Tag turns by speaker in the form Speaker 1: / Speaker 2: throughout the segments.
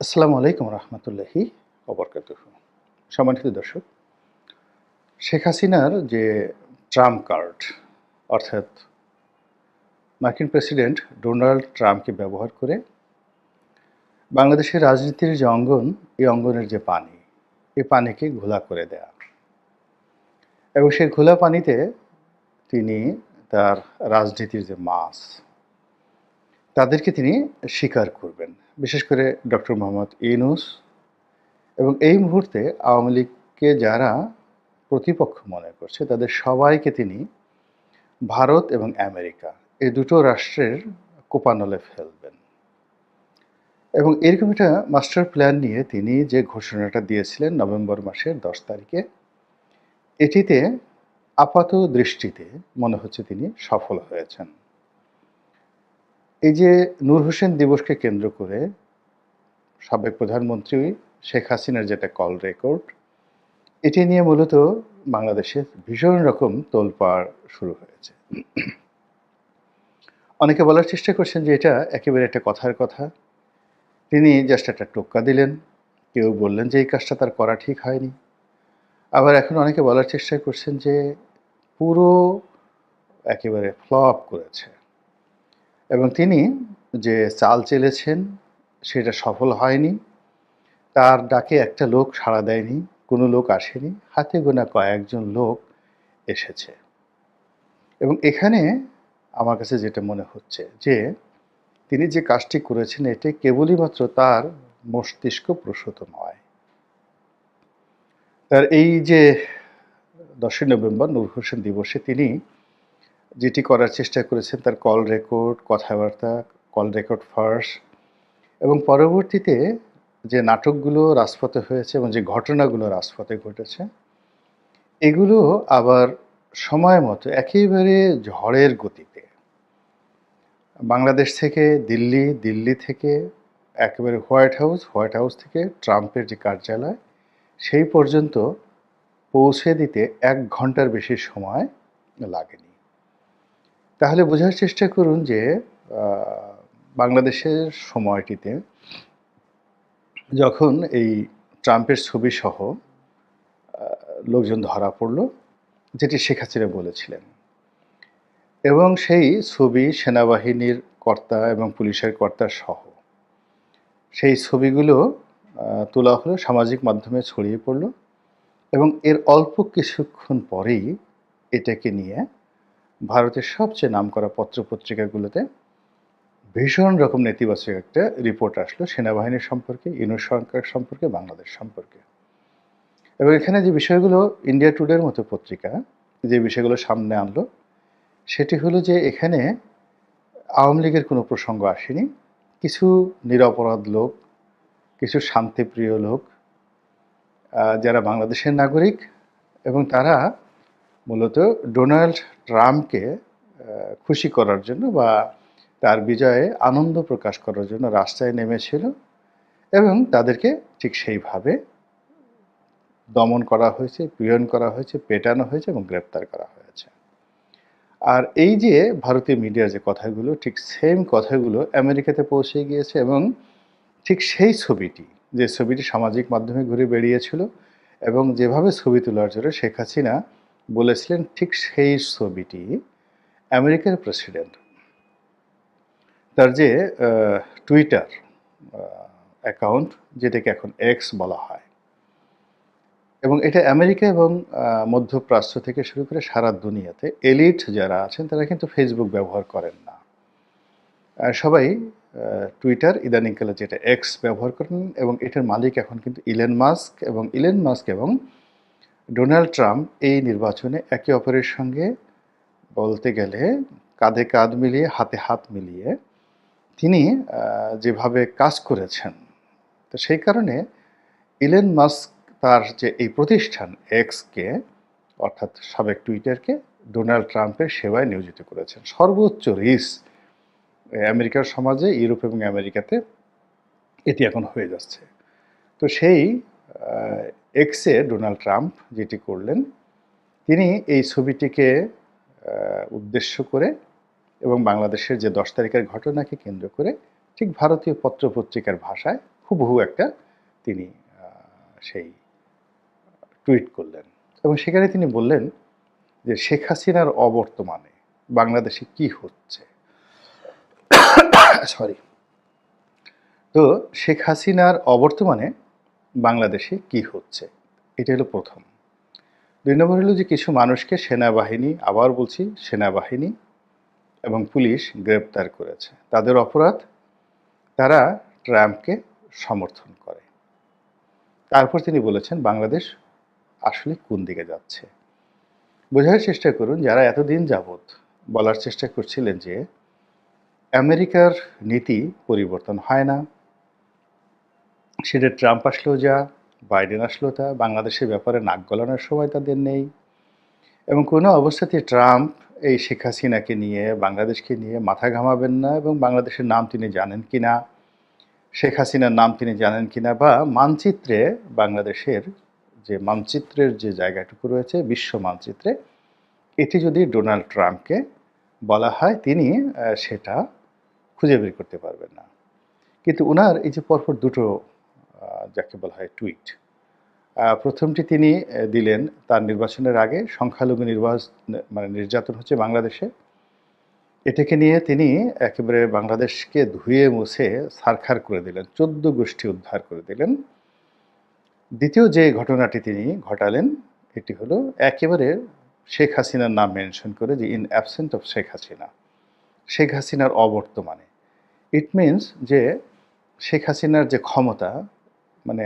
Speaker 1: আসসালামু আলাইকুম রহমতুল্লাহি ওবরকাতুহু। সম্মানিত দর্শক, শেখ হাসিনার যে ট্রাম্প কার্ড অর্থাৎ মার্কিন প্রেসিডেন্ট ডোনাল্ড ট্রাম্পকে ব্যবহার করে বাংলাদেশের রাজনীতির যে অঙ্গন, এই অঙ্গনের যে পানি, এই পানিকে ঘোলা করে দেয়া এবং সেই ঘোলা পানিতে তিনি তার রাজনীতির যে মাছ, তাদেরকে তিনি স্বীকার করবেন। বিশেষ করে ডক্টর মোহাম্মদ ইউনূস এবং এই মুহূর্তে আওয়ামী লীগকে যারা প্রতিপক্ষ মনে করছে তাদের সবাইকে তিনি ভারত এবং আমেরিকা এই দুটো রাষ্ট্রের কোপানলে ফেলবেন এবং এরকম একটা মাস্টার প্ল্যান নিয়ে তিনি যে ঘোষণাটা দিয়েছিলেন নভেম্বর মাসের 10 তারিখে, এটিতে আপাত দৃষ্টিতে মনে হচ্ছে তিনি সফল হয়েছেন। এই যে নূর হোসেন দিবসকে কেন্দ্র করে সাবেক প্রধানমন্ত্রী শেখ হাসিনার যেটা কল রেকর্ড, এটি নিয়ে মূলত বাংলাদেশে ভীষণ রকম তোলপাড় শুরু হয়েছে। অনেকে বলার চেষ্টা করছেন যে এটা একেবারে একটা কথার কথা, তিনি জাস্ট একটা টোক্কা দিলেন, কেউ বললেন যে এই কাজটা তার করা ঠিক হয়নি। আবার এখন অনেকে বলার চেষ্টা করছেন যে পুরো একেবারে ফ্লপ করেছে এবং তিনি যে চাল চেলেছেন সেটা সফল হয়নি, তার ডাকে একটা লোক সাড়া দেয়নি, কোনো লোক আসেনি, হাতে গোনা কয়েকজন লোক এসেছে। এবং এখানে আমার কাছে যেটা মনে হচ্ছে যে তিনি যে কাজটি করেছেন এটি কেবলই মাত্র তার মস্তিষ্ক প্রসূত নয়। তার এই যে 10ই নভেম্বর নূর হোসেন দিবসে তিনি যেটি করার চেষ্টা করেছেন, তার কল রেকর্ড, কথাবার্তা, কল রেকর্ড ফাঁস এবং পরবর্তীতে যে নাটকগুলো রাজপথে হয়েছে এবং যে ঘটনাগুলো রাজপথে ঘটেছে, এগুলো আবার সময় মতো একেবারে ঝড়ের গতিতে বাংলাদেশ থেকে দিল্লি, দিল্লি থেকে একেবারে হোয়াইট হাউস, হোয়াইট হাউস থেকে ট্রাম্পের যে কার্যালয়, সেই পর্যন্ত পৌঁছে দিতে 1 ঘন্টার বেশি সময় লাগেনি। তাহলে বোঝার চেষ্টা করুন যে বাংলাদেশের সময়টিতে যখন এই ট্রাম্পের ছবিসহ লোকজন ধরা পড়ল, যেটি শেখ হাসিনা বলেছিলেন, এবং সেই ছবি সেনাবাহিনীর কর্তা এবং পুলিশের কর্তা সহ সেই ছবিগুলো তোলা হলো, সামাজিক মাধ্যমে ছড়িয়ে পড়ল এবং এর অল্প কিছুক্ষণ পরেই এটাকে নিয়ে ভারতের সবচেয়ে নামকরা পত্রপত্রিকাগুলোতে ভীষণ রকম নেতিবাচক একটা রিপোর্ট আসলো সেনাবাহিনীর সম্পর্কে, ইউনূস সরকার সম্পর্কে, বাংলাদেশ সম্পর্কে। এবং এখানে যে বিষয়গুলো ইন্ডিয়া টুডের মতো পত্রিকা যে বিষয়গুলো সামনে আনলো, সেটি হলো যে এখানে আওয়ামী লীগের কোনো প্রসঙ্গ আসেনি। কিছু নিরপরাধ লোক, কিছু শান্তিপ্রিয় লোক যারা বাংলাদেশের নাগরিক এবং তারা মূলত ডোনাল্ড ট্রাম্পকে খুশি করার জন্য বা তার বিজয়ে আনন্দ প্রকাশ করার জন্য রাস্তায় নেমেছিল এবং তাদেরকে ঠিক সেইভাবে দমন করা হয়েছে, পীড়ন করা হয়েছে, পেটানো হয়েছে এবং গ্রেপ্তার করা হয়েছে। আর এই যে ভারতীয় মিডিয়ার যে কথাগুলো, ঠিক সেম কথাগুলো আমেরিকাতে পৌঁছে গিয়েছে এবং ঠিক সেই ছবিটি, যে ছবিটি সামাজিক মাধ্যমে ঘুরে বেরিয়েছিল এবং যেভাবে ছবি তোলার জন্য শেখ হাসিনা বলেছিলেন, ঠিক সেই ছবিটি আমেরিকার প্রেসিডেন্ট তার যে টুইটার অ্যাকাউন্ট, যেটাকে এখন এক্স বলা হয়, এবং এটা আমেরিকা এবং মধ্যপ্রাচ্য থেকে শুরু করে সারা দুনিয়াতে এলিট যারা আছেন তারা কিন্তু ফেসবুক ব্যবহার করেন না। সবাই টুইটার, ইদানিংকালে যেটা এক্স ব্যবহার করেন এবং এটার মালিক এখন কিন্তু ইলন মাস্ক এবং ডোনাল্ড ট্রাম্প এই নির্বাচনে একে অপরের সঙ্গে বলতে গেলে কাঁধে কাঁধ মিলিয়ে, হাতে হাত মিলিয়ে তিনি যেভাবে কাজ করেছেন, তো সেই কারণে ইলন মাস্ক তার যে এই প্রতিষ্ঠান এক্সকে অর্থাৎ সাবেক টুইটারকে ডোনাল্ড ট্রাম্পের সেবায় নিয়োজিত করেছেন। সর্বোচ্চ রিস্ক আমেরিকার সমাজে, ইউরোপ এবং আমেরিকাতে এটি এখন হয়ে যাচ্ছে। তো সেই এক্সে ডোনাল্ড ট্রাম্প যেটি করলেন, তিনি এই ছবিটিকে উদ্দেশ্য করে এবং বাংলাদেশের যে 10 তারিখের ঘটনাকে কেন্দ্র করে ঠিক ভারতীয় পত্রপত্রিকার ভাষায় হুবহু একটা তিনি সেই টুইট করলেন এবং সেখানে তিনি বললেন যে শেখ হাসিনার অবর্তমানে বাংলাদেশে কি হচ্ছে। সরি। তো শেখ হাসিনার অবর্তমানে বাংলাদেশে কি হচ্ছে, এটা হলো প্রথম। ২ নম্বর হলো যে কিছু মানুষকে সেনাবাহিনী, আবার বলছি সেনাবাহিনী এবং পুলিশ গ্রেপ্তার করেছে। তাদের অপরাধ, তারা ট্রাম্পকে সমর্থন করে। তারপর তিনি বলেছেন বাংলাদেশ আসলে কোন দিকে যাচ্ছে। বোঝার চেষ্টা করুন, যারা এতদিন যাবৎ বলার চেষ্টা করছিলেন যে আমেরিকার নীতি পরিবর্তন হয় না, সেটা ট্রাম্প আসলেও যা, বাইডেন আসলেও তা, বাংলাদেশের ব্যাপারে নাক গলানোর সময় তাদের নেই এবং কোনো অবস্থাতে ট্রাম্প এই শেখ হাসিনাকে নিয়ে, বাংলাদেশকে নিয়ে মাথা ঘামাবেন না এবং বাংলাদেশের নাম তিনি জানেন কি না, শেখ হাসিনার নাম তিনি জানেন কি না, বা মানচিত্রে বাংলাদেশের যে মানচিত্রের যে জায়গাটুকু রয়েছে বিশ্ব মানচিত্রে, এটি যদি ডোনাল্ড ট্রাম্পকে বলা হয় তিনি সেটা খুঁজে বের করতে পারবেন না। কিন্তু ওনার এই যে পরপর দুটো যাকে বলা হয় টুইট, প্রথমটি তিনি দিলেন তার নির্বাচনের আগে সংখ্যালঘু নির্যাতন হচ্ছে বাংলাদেশে, এটাকে নিয়ে তিনি একেবারে বাংলাদেশকে ধুয়ে মুছে ছারখার করে দিলেন, 14 গোষ্ঠী উদ্ধার করে দিলেন। দ্বিতীয় যে ঘটনাটি তিনি ঘটালেন এটি হলো একেবারে শেখ হাসিনার নাম মেনশন করে যে in absent of Sheikh Hasina, Sheikh হাসিনার অবর্তমানে। ইট মিনস যে শেখ হাসিনার যে ক্ষমতা, মানে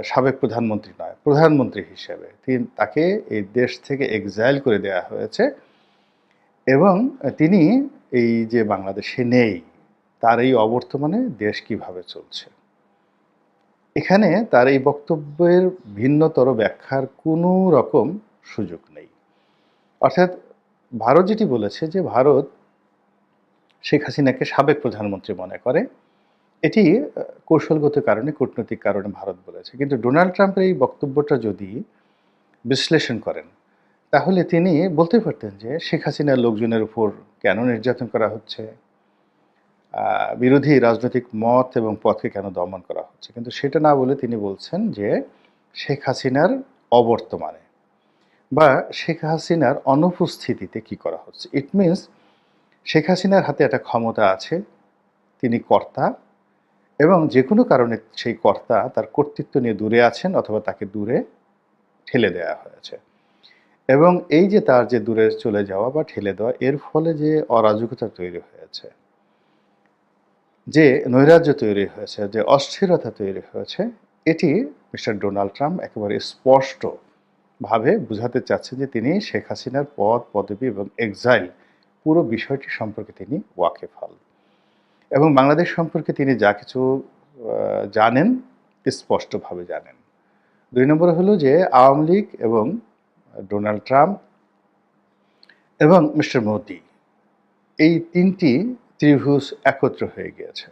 Speaker 1: সাবেক প্রধানমন্ত্রী নয়, প্রধানমন্ত্রী হিসেবে তাকে এই দেশ থেকে এক্সাইল করে দেওয়া হয়েছে এবং তিনি এই যে বাংলাদেশে নেই, তার এই অবর্তমানে দেশ কিভাবে চলছে, এখানে তার এই বক্তব্যের ভিন্নতর ব্যাখ্যার কোনো রকম সুযোগ নেই। অর্থাৎ ভারত যেটি বলেছে যে ভারত শেখ হাসিনাকে সাবেক প্রধানমন্ত্রী মনে করে, এটি কৌশলগত কারণে, কূটনৈতিক কারণে ভারত বলেছে। কিন্তু ডোনাল্ড ট্রাম্পের এই বক্তব্যটা যদি বিশ্লেষণ করেন তাহলে তিনি বলতে পারতেন যে শেখ হাসিনার লোকজনের উপর কেন নির্যাতন করা হচ্ছে, বিরোধী রাজনৈতিক মত এবং পথকে কেন দমন করা হচ্ছে, কিন্তু সেটা না বলে তিনি বলছেন যে শেখ হাসিনার অবর্তমানে বা শেখ হাসিনার অনুপস্থিতিতে কি করা হচ্ছে। ইট মিনস শেখ হাসিনার হাতে একটা ক্ষমতা আছে, তিনি কর্তা এবং যে কোনো কারণে সেই কর্তা তার কর্তৃত্ব নিয়ে দূরে আছেন অথবা তাকে দূরে ঠেলে দেওয়া হয়েছে এবং এই যে তার যে দূরে চলে যাওয়া বা ঠেলে দেওয়া, এর ফলে যে অরাজকতা তৈরি হয়েছে, যে নৈরাজ্য তৈরি হয়েছে, যে অস্থিরতা তৈরি হয়েছে, এটি মিস্টার ডোনাল্ড ট্রাম্প একেবারে স্পষ্টভাবে বোঝাতে চাচ্ছে যে তিনি শেখ হাসিনার পদ, পদবি এবং এক্সাইল পুরো বিষয়টি সম্পর্কে তিনি ওয়াকিবহাল এবং বাংলাদেশ সম্পর্কে তিনি যা কিছু জানেন স্পষ্টভাবে জানেন। 2 নম্বরে হলো যে আওয়ামী লীগ এবং ডোনাল্ড ট্রাম্প এবং মিস্টার মোদি, এই তিনটি ত্রিভুজ একত্র হয়ে গিয়েছে।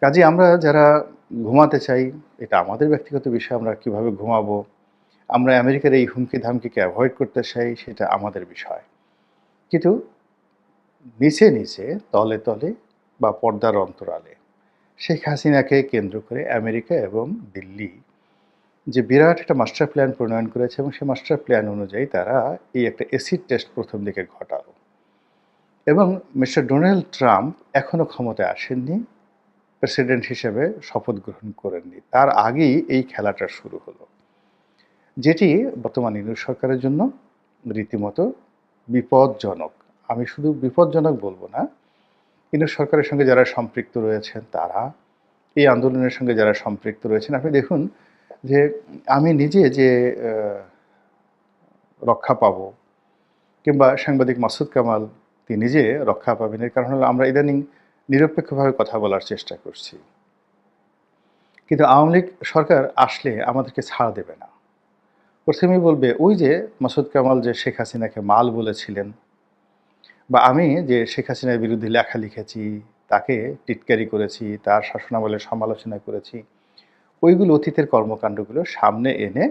Speaker 1: কাজে আমরা যারা ঘুমাতে চাই, এটা আমাদের ব্যক্তিগত বিষয়, আমরা কিভাবে ঘুমাবো, আমরা আমেরিকার এই হুমকি ধামকিকে অ্যাভয়েড করতে চাই, সেটা আমাদের বিষয়। কিন্তু নিচে নিচে, তলে তলে বা পর্দার অন্তরালে শেখ হাসিনাকে কেন্দ্র করে আমেরিকা এবং দিল্লি যে বিরাট একটা মাস্টার প্ল্যান প্রণয়ন করেছে এবং সেই মাস্টার প্ল্যান অনুযায়ী তারা এই একটা অ্যাসিড টেস্ট প্রথম দিকে ঘটালো এবং মিস্টার ডোনাল্ড ট্রাম্প এখনও ক্ষমতায় আসেননি, প্রেসিডেন্ট হিসেবে শপথ গ্রহণ করেননি, তার আগেই এই খেলাটা শুরু হলো, যেটি বর্তমান ইউনূস সরকারের জন্য রীতিমতো বিপজ্জনক। আমি শুধু বিপজ্জনক বলবো না, ইউনূস সরকারের সঙ্গে যারা সম্পৃক্ত রয়েছেন তারা, এই আন্দোলনের সঙ্গে যারা সম্পৃক্ত রয়েছেন, আপনি দেখুন যে আমি নিজে যে রক্ষা পাবো কিংবা সাংবাদিক মাসুদ কামাল তিনি নিজে রক্ষা পাবেন, এর কারণ হলো আমরা ইদানিং নিরপেক্ষভাবে কথা বলার চেষ্টা করছি, কিন্তু আওয়ামী লীগ সরকার আসলে আমাদেরকে ছাড় দেবে না। প্রথমেই বলবে ওই যে মাসুদ কামাল যে শেখ হাসিনাকে মাল বলেছিলেন, বা আমি যে শেখ হাসিনার বিরুদ্ধে লেখা লিখেছি, তাকে টিটকারি করেছি, তার শাসনামলের সমালোচনা করেছি, ওইগুলো অতীতের কর্মকাণ্ডগুলো সামনে এনে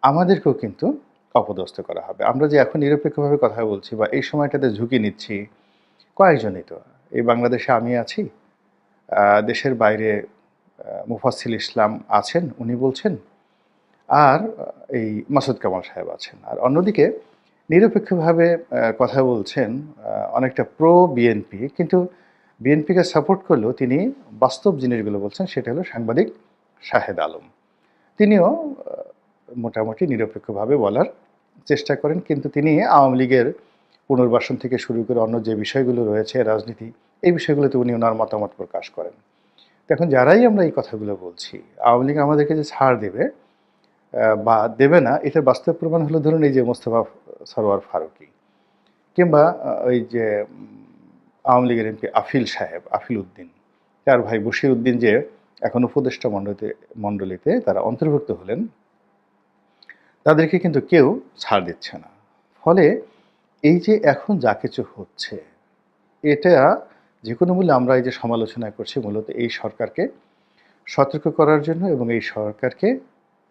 Speaker 1: আমাদেরকেও কিন্তু অপদস্থ করা হবে। আমরা যে এখন নিরপেক্ষভাবে কথা বলছি বা এই সময়টাতে ঝুঁকি নিচ্ছি, কয়েকজনই তো, এই বাংলাদেশে আমি আছি, দেশের বাইরে মুফাসসিল ইসলাম আছেন, উনি বলছেন, আর এই মাসুদ কামাল সাহেব আছেন। আর অন্যদিকে নিরপেক্ষভাবে কথা বলছেন অনেকটা প্রো বিএনপি, কিন্তু বিএনপিকে সাপোর্ট করলেও তিনি বাস্তব জিনিসগুলো বলছেন, সেটা হলো সাংবাদিক শাহেদ আলম। তিনিও মোটামুটি নিরপেক্ষভাবে বলার চেষ্টা করেন, কিন্তু তিনি আওয়ামী লীগের পুনর্বাসন থেকে শুরু করে অন্য যে বিষয়গুলো রয়েছে রাজনীতি, এই বিষয়গুলোতে উনি ওনার মতামত প্রকাশ করেন। তো এখন যারাই আমরা এই কথাগুলো বলছি, আওয়ামী লীগ আমাদেরকে যে ছাড় দেবে বা দেবে না, এটার বাস্তব প্রমাণ হলো ধরুন এই যে মোস্তফা সরোয়ার ফারুকী, কিংবা ওই যে আওয়ামী লীগের এমপি আফিল সাহেব, আফিল উদ্দিন, তার ভাই বশির উদ্দিন যে এখন উপদেষ্টা মণ্ডলীতে তারা অন্তর্ভুক্ত হলেন, তাদেরকে কিন্তু কেউ ছাড় দিচ্ছে না। ফলে এই যে এখন যা কিছু হচ্ছে, এটা যে কোনো মূল্যে আমরা এই যে সমালোচনা করছি মূলত এই সরকারকে সতর্ক করার জন্য এবং এই সরকারকে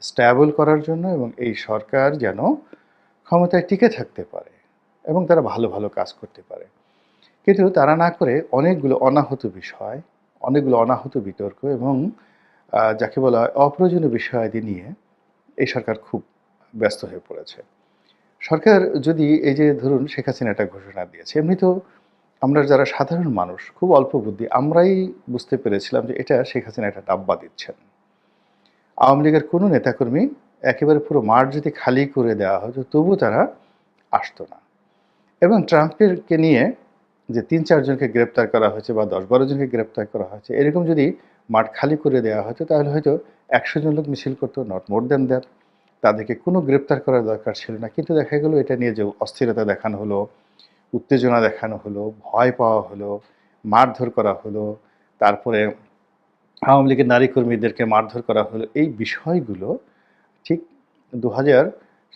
Speaker 1: স্ট্যাবল করার জন্য, এবং এই সরকার যেন ক্ষমতায় টিকে থাকতে পারে এবং তারা ভালো ভালো কাজ করতে পারে। কিন্তু তারা না করে অনেকগুলো অনাহত বিষয়, অনেকগুলো অনাহত বিতর্ক এবং যাকে বলা হয় অপ্রয়োজনীয় বিষয়াদি নিয়ে এই সরকার খুব ব্যস্ত হয়ে পড়েছে। সরকার যদি এই যে ধরুন শেখ হাসিনা একটা ঘোষণা দিয়েছে, এমনিতেও আমরা যারা সাধারণ মানুষ খুব অল্প বুদ্ধি, আমরাই বুঝতে পেরেছিলাম যে এটা শেখ হাসিনা একটা ডাব্বা দিচ্ছেন। আওয়ামী লীগের কোনো নেতাকর্মী একেবারে পুরো মাঠ যদি খালি করে দেওয়া হতো তবুও তারা আসতো না। এবং ট্রাম্পকে নিয়ে যে ৩-৪ জনকে গ্রেপ্তার করা হয়েছে বা ১০-১২ জনকে গ্রেপ্তার করা হয়েছে, এরকম যদি মাঠ খালি করে দেওয়া হতো তাহলে হয়তো ১০০ জন লোক মিছিল করতো, নট মোর দ্যান দ্যাট। তাদেরকে কোনো গ্রেপ্তার করার দরকার ছিল না। কিন্তু দেখা গেল এটা নিয়ে যে অস্থিরতা দেখানো হলো, উত্তেজনা দেখানো হলো, ভয় পাওয়া হলো, মারধর করা হলো, তারপরে আওয়ামী লীগের নারী কর্মীদেরকে মারধর করা হলো, এই বিষয়গুলো ঠিক ২০০০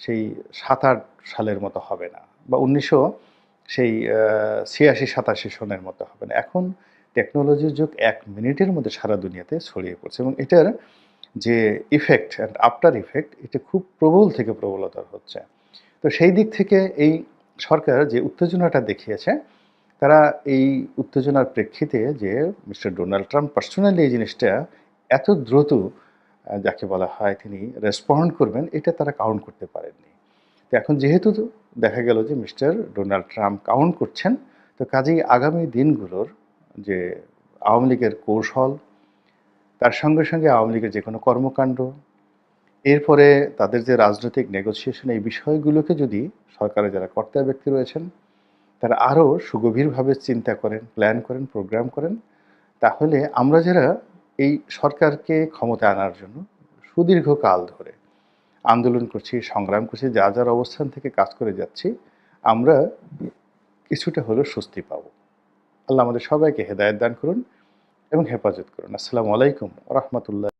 Speaker 1: সেই ৭-৮ সালের মতো হবে না, বা ১৯০০ সেই ৮৬-৮৭ সনের মতো হবে না। এখন টেকনোলজির যুগ, ১ মিনিটের মধ্যে সারা দুনিয়াতে ছড়িয়ে পড়ছে এবং এটার যে ইফেক্ট অ্যান্ড আফটার ইফেক্ট, এটা খুব প্রবল থেকে প্রবলতর হচ্ছে। তো সেই দিক থেকে এই সরকার যে উত্তেজনাটা দেখিয়েছে, তারা এই উত্তেজনার প্রেক্ষিতে যে মিস্টার ডোনাল্ড ট্রাম্প পার্সোনালি এই জিনিসটা এত দ্রুত যাকে বলা হয় তিনি রেসপন্ড করবেন, এটা তারা কাউন্ট করতে পারেননি। তো এখন যেহেতু দেখা গেল যে মিস্টার ডোনাল্ড ট্রাম্প কাউন্ট করছেন, তো কাজেই আগামী দিনগুলোর যে আওয়ামী লীগের কৌশল, তার সঙ্গে সঙ্গে আওয়ামী লীগের যে কোনো কর্মকাণ্ড, এরপরে তাদের যে রাজনৈতিক নেগোসিয়েশন, এই বিষয়গুলোকে যদি সরকারের যারা কর্তা ব্যক্তি রয়েছেন তারা আরও সুগভীরভাবে চিন্তা করেন, প্ল্যান করেন, প্রোগ্রাম করেন, তাহলে আমরা যারা এই সরকারকে ক্ষমতায় আনার জন্য সুদীর্ঘকাল ধরে আন্দোলন করছি, সংগ্রাম করছি, যার যার অবস্থান থেকে কাজ করে যাচ্ছি, আমরা কিছুটা হলেও স্বস্তি পাব। আল্লাহ আমাদের সবাইকে হেদায়েত দান করুন এবং হেফাজত করুন। আসসালামু আলাইকুম ওয়া রাহমাতুল্লাহ।